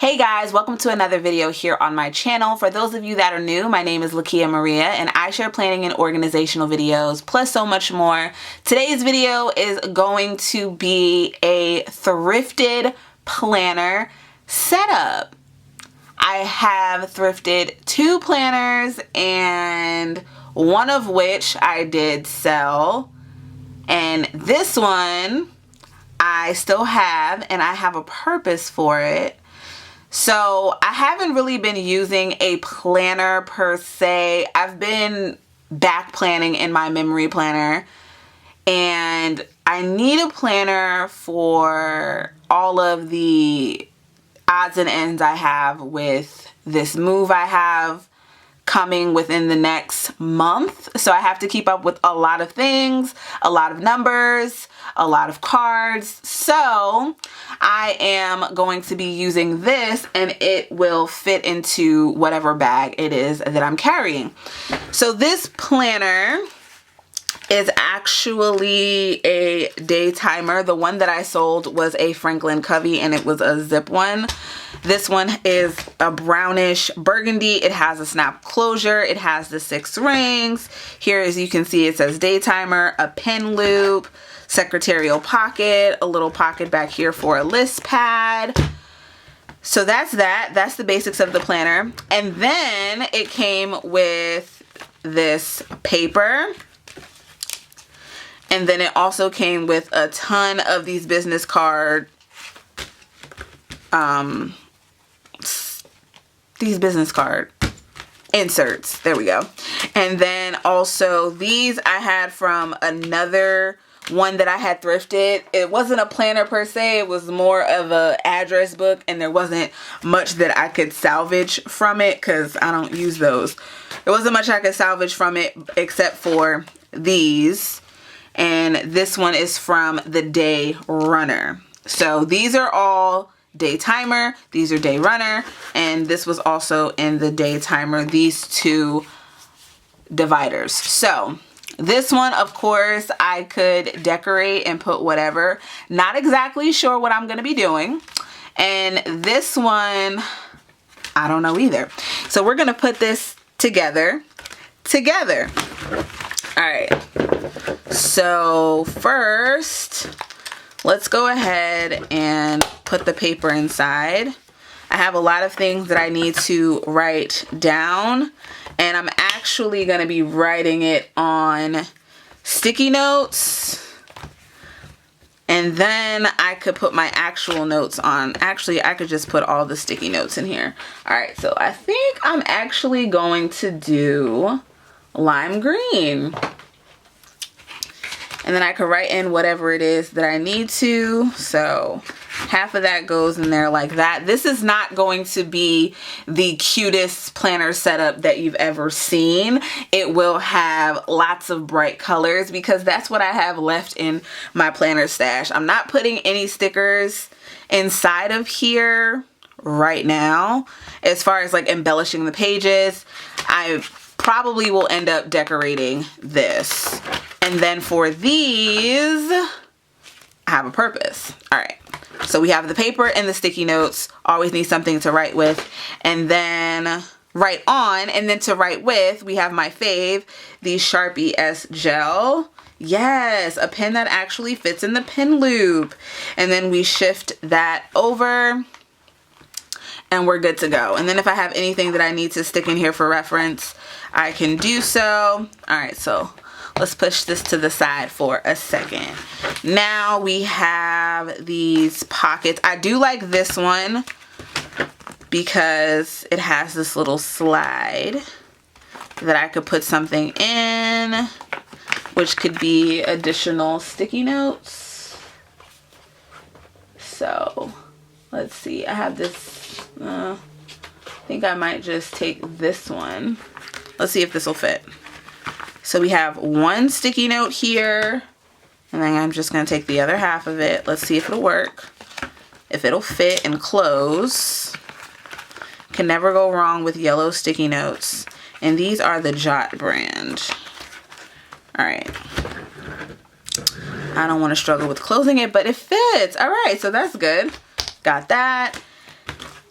Hey guys, welcome to another video here on my channel. For those of you that are new, my name is Lakia Maria and I share planning and organizational videos plus so much more. Today's video is going to be a thrifted planner setup. I have thrifted 2 planners and one of which I did sell, and this one I still have and I have a purpose for it. So I haven't really been using a planner per se. I've been back planning in my memory planner, and I need a planner for all of the odds and ends I have with this move I have coming within the next month. So I have to keep up with a lot of things, a lot of numbers, a lot of cards. So I am going to be using this and it will fit into whatever bag it is that I'm carrying. So this planner is actually a day timer. The one that I sold was a Franklin Covey and it was a zip one. This one is a brownish burgundy. It has a snap closure. It has the 6 rings. Here, as you can see, it says day timer, a pen loop, secretarial pocket, a little pocket back here for a list pad. So that's that. That's the basics of the planner. And then it came with this paper. And then it also came with a ton of these business card inserts. There we go. And then also these I had from another one that I had thrifted. It wasn't a planner per se, it was more of a address book, and there wasn't much that I could salvage from it because I don't use those. There wasn't much I could salvage from it except for these. And this one is from the Day Runner. So these are all day timer, these are day runner, and this was also in the day timer, these 2 dividers. So this one, of course, I could decorate and put whatever. Not exactly sure what I'm going to be doing. And this one, I don't know either. So we're going to put this together. All right. So first, let's go ahead and put the paper inside. I have a lot of things that I need to write down, and I'm actually going to be writing it on sticky notes, and then I could put my actual notes on. Actually, I could just put all the sticky notes in here. All right, so I think I'm actually going to do lime green. And then I could write in whatever it is that I need to. So half of that goes in there like that. This is not going to be the cutest planner setup that you've ever seen. It will have lots of bright colors because that's what I have left in my planner stash. I'm not putting any stickers inside of here right now. As far as like embellishing the pages, I probably will end up decorating this. And then for these, I have a purpose. All right. So we have the paper and the sticky notes. Always need something to write with. And then write on. And then to write with, we have my fave, the Sharpie S Gel. Yes, a pen that actually fits in the pen loop. And then we shift that over. And we're good to go. And then if I have anything that I need to stick in here for reference, I can do so. All right, so let's push this to the side for a second. Now we have these pockets. I do like this one because it has this little slide that I could put something in, which could be additional sticky notes. So let's see. I have this. I think I might just take this one. Let's see if this will fit. So we have one sticky note here, and then I'm just going to take the other half of it. Let's see if it'll work, if it'll fit and close. Can never go wrong with yellow sticky notes. And these are the Jot brand. All right. I don't want to struggle with closing it, but it fits. All right, so that's good. Got that.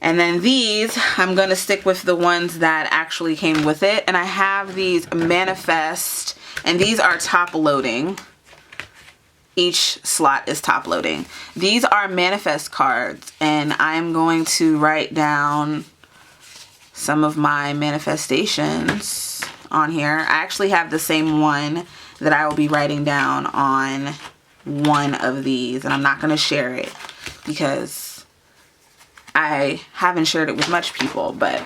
And then these, I'm gonna stick with the ones that actually came with it. And I have these Manifest, and these are top loading. Each slot is top loading. These are Manifest cards, and I'm going to write down some of my manifestations on here. I actually have the same one that I will be writing down on one of these, and I'm not gonna share it because I haven't shared it with much people, but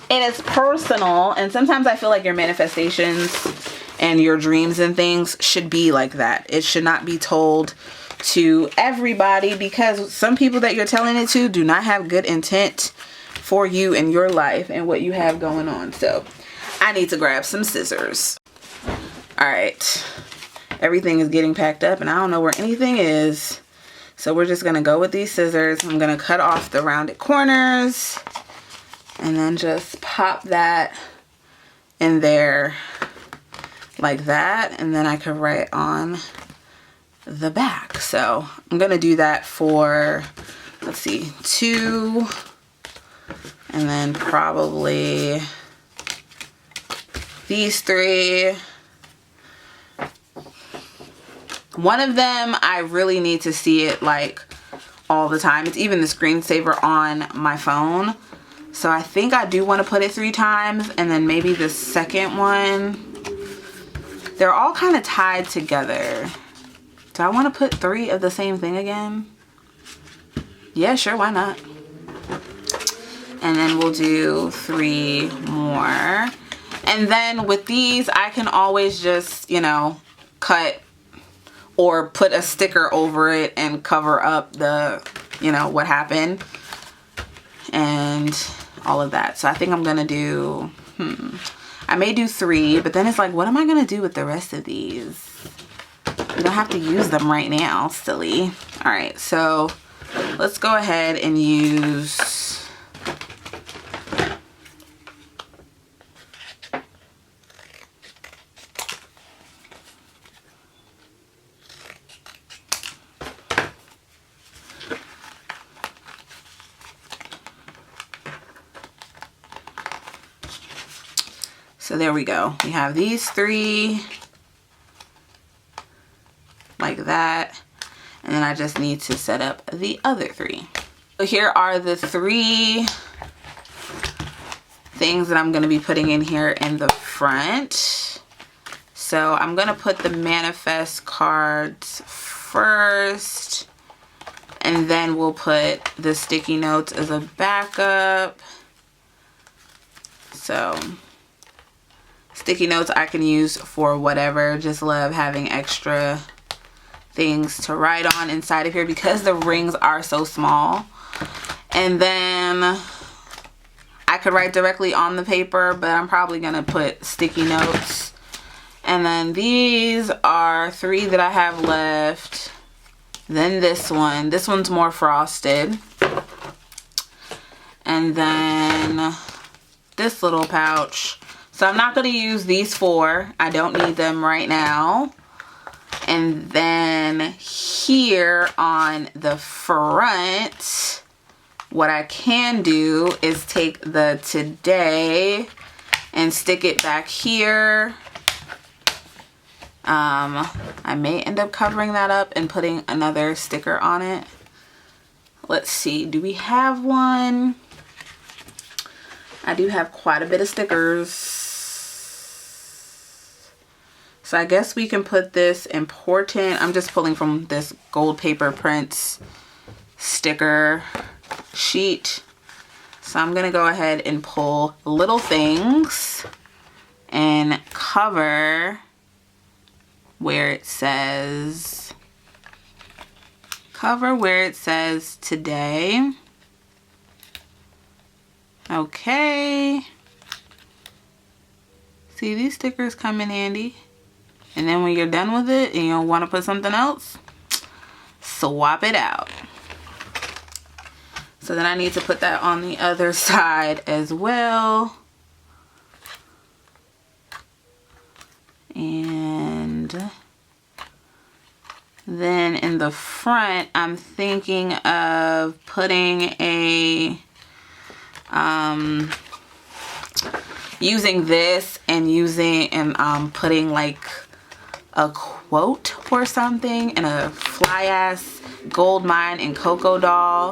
it is personal. And sometimes I feel like your manifestations and your dreams and things should be like that. It should not be told to everybody, because some people that you're telling it to do not have good intent for you and your life and what you have going on. So I need to grab some scissors. All right, everything is getting packed up and I don't know where anything is. So we're just gonna go with these scissors. I'm gonna cut off the rounded corners and then just pop that in there like that. And then I could write on the back. So I'm gonna do that for, let's see, 2, and then probably these 3. One of them, I really need to see it like all the time. It's even the screensaver on my phone. So I think I do want to put it 3 times. And then maybe the second one, they're all kind of tied together. Do I want to put 3 of the same thing again? Yeah, sure, why not? And then we'll do 3 more. And then with these, I can always just, you know, cut or put a sticker over it and cover up the, you know, what happened and all of that. So I think I'm gonna do, I may do 3, but then it's like, what am I gonna do with the rest of these? You don't have to use them right now, silly. All right, so let's go ahead and use so there we go. We have these 3 like that. And then I just need to set up the other 3. So here are the 3 things that I'm going to be putting in here in the front. So I'm going to put the Manifest cards first. And then we'll put the sticky notes as a backup. So sticky notes I can use for whatever. Just love having extra things to write on inside of here because the rings are so small. And then I could write directly on the paper, but I'm probably gonna put sticky notes. And then these are 3 that I have left. Then this one's more frosted. And then this little pouch. So I'm not going to use these 4. I don't need them right now. And then here on the front, what I can do is take the today and stick it back here. I may end up covering that up and putting another sticker on it. Let's see, do we have one? I do have quite a bit of stickers. So I guess we can put this important. I'm just pulling from this Gold Paper Prints sticker sheet. So I'm going to go ahead and pull Little Things and cover where it says today. Okay. See, these stickers come in handy. And then when you're done with it and you don't want to put something else, swap it out. So then I need to put that on the other side as well. And then in the front, I'm thinking of putting a using this and putting like a quote or something and a fly ass gold mine and cocoa doll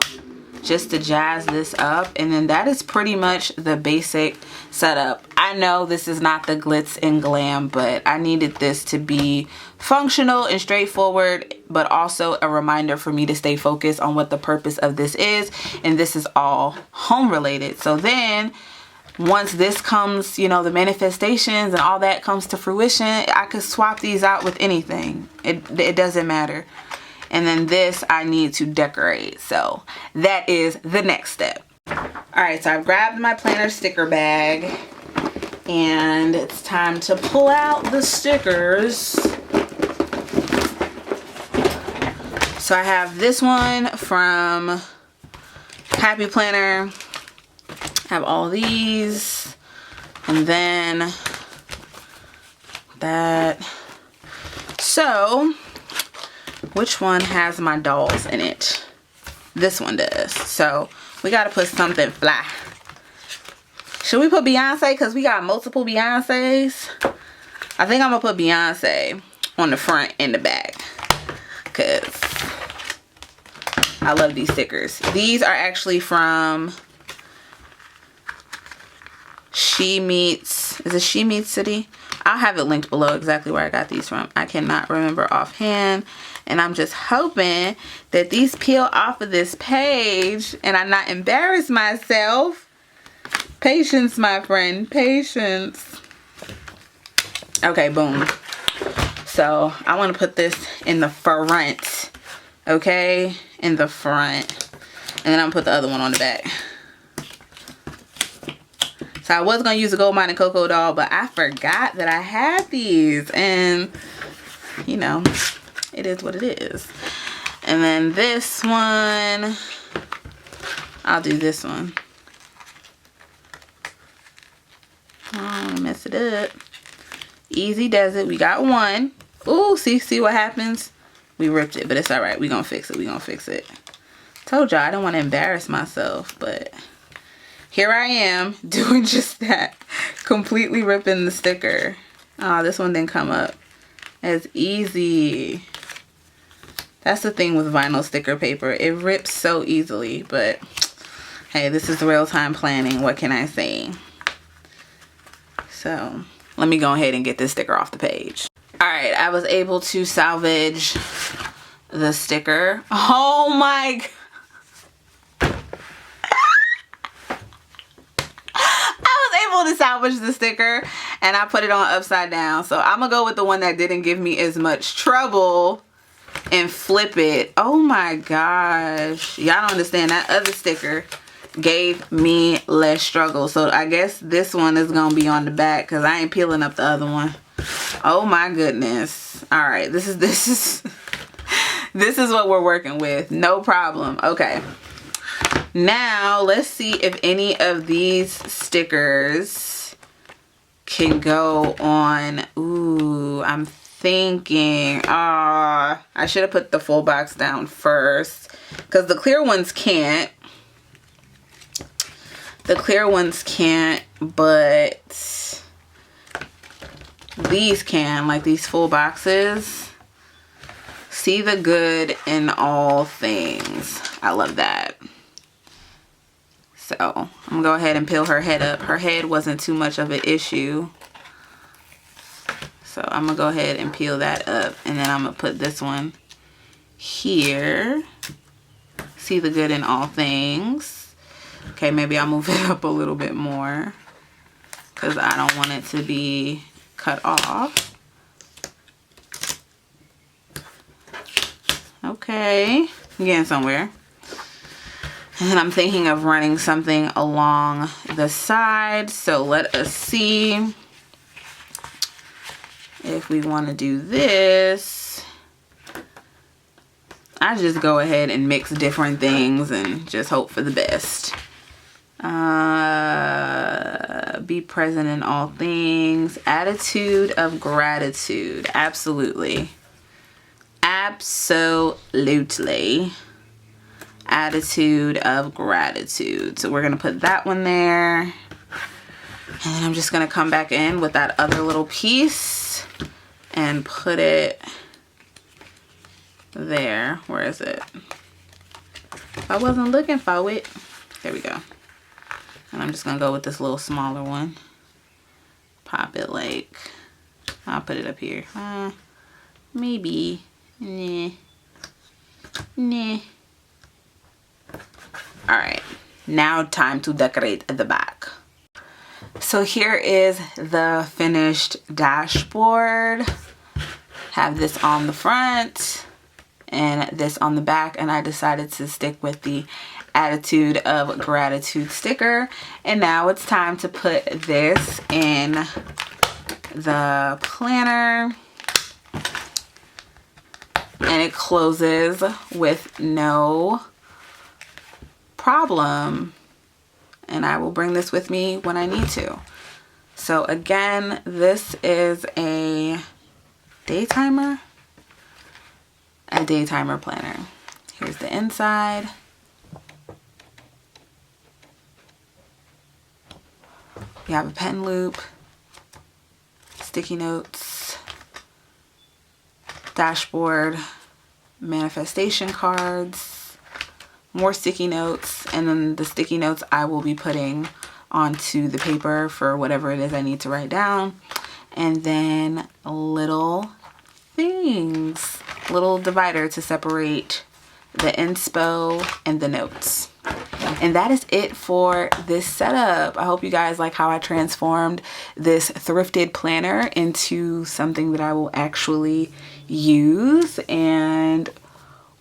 just to jazz this up. And then that is pretty much the basic setup. I know this is not the glitz and glam, but I needed this to be functional and straightforward, but also a reminder for me to stay focused on what the purpose of this is. And this is all home related. So then once this comes, you know, the manifestations and all that comes to fruition, I could swap these out with anything. It doesn't matter. And then this I need to decorate. So that is the next step. Alright, so I've grabbed my planner sticker bag and it's time to pull out the stickers. So I have this one from Happy Planner. I have all these. And then that. So which one has my dolls in it? This one does. So we gotta put something fly. Should we put Beyonce? Because we got multiple Beyoncés. I think I'm gonna put Beyonce on the front and the back. Because I love these stickers. These are actually from She Meets, is it She Meets City? I'll have it linked below exactly where I got these from. I cannot remember offhand. And I'm just hoping that these peel off of this page and I not embarrass myself. Patience, my friend. Patience. Okay, boom. So I want to put this in the front. Okay? In the front. And then I'm going to put the other one on the back. So I was going to use a gold mine and cocoa doll, but I forgot that I had these. And, you know, it is what it is. And then this one, I'll do this one. Oh, mess it up. Easy does it. We got one. Ooh, see what happens? We ripped it, but it's all right. We're going to fix it. We're going to fix it. Told y'all I don't want to embarrass myself, but here I am doing just that. Completely ripping the sticker. Oh, this one didn't come up as easy. That's the thing with vinyl sticker paper. It rips so easily, but hey, this is real-time planning. What can I say? So let me go ahead and get this sticker off the page. Alright, I was able to salvage the sticker. Oh my God. To salvage the sticker and I put it on upside down. So I'm gonna go with the one that didn't give me as much trouble and flip it. Oh my gosh, y'all don't understand. That other sticker gave me less struggle, so I guess this one is gonna be on the back because I ain't peeling up the other one. Oh my goodness. All right, this is this is what we're working with. No problem. Okay, now let's see if any of these stickers can go on. Ooh, I'm thinking, I should have put the full box down first because the clear ones can't. The clear ones can't, but these can, like these full boxes. See the good in all things. I love that. So I'm gonna go ahead and peel her head up. Her head wasn't too much of an issue. So I'm gonna go ahead and peel that up, and then I'm gonna put this one here. See the good in all things. Okay, maybe I'll move it up a little bit more because I don't want it to be cut off. Okay, I'm getting somewhere. And I'm thinking of running something along the side. So let us see if we want to do this. I just go ahead and mix different things and just hope for the best. Be present in all things. Attitude of gratitude. Absolutely. Absolutely. Attitude of Gratitude. So we're going to put that one there. And then I'm just going to come back in with that other little piece and put it there. Where is it? I wasn't looking for it. There we go. And I'm just going to go with this little smaller one. Pop it like, I'll put it up here. Maybe. Nah. Alright, now time to decorate the back. So here is the finished dashboard. Have this on the front and this on the back, and I decided to stick with the Attitude of Gratitude sticker. And now it's time to put this in the planner, and it closes with no problem, and I will bring this with me when I need to. So again, this is a daytimer planner. Here's the inside. You have a pen loop, sticky notes, dashboard, manifestation cards, more sticky notes, and then the sticky notes I will be putting onto the paper for whatever it is I need to write down. And then little things, little divider to separate the inspo and the notes. And that is it for this setup. I hope you guys like how I transformed this thrifted planner into something that I will actually use. And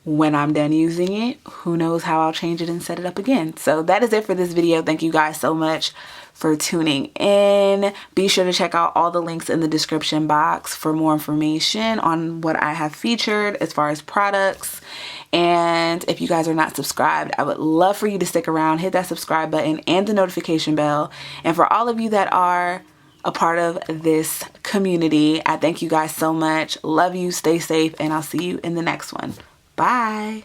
when I'm done using it, who knows how I'll change it and set it up again. So that is it for this video. Thank you guys so much for tuning in. Be sure to check out all the links in the description box for more information on what I have featured as far as products. And if you guys are not subscribed, I would love for you to stick around, hit that subscribe button and the notification bell. And for all of you that are a part of this community, I thank you guys so much. Love you, stay safe, and I'll see you in the next one. Bye.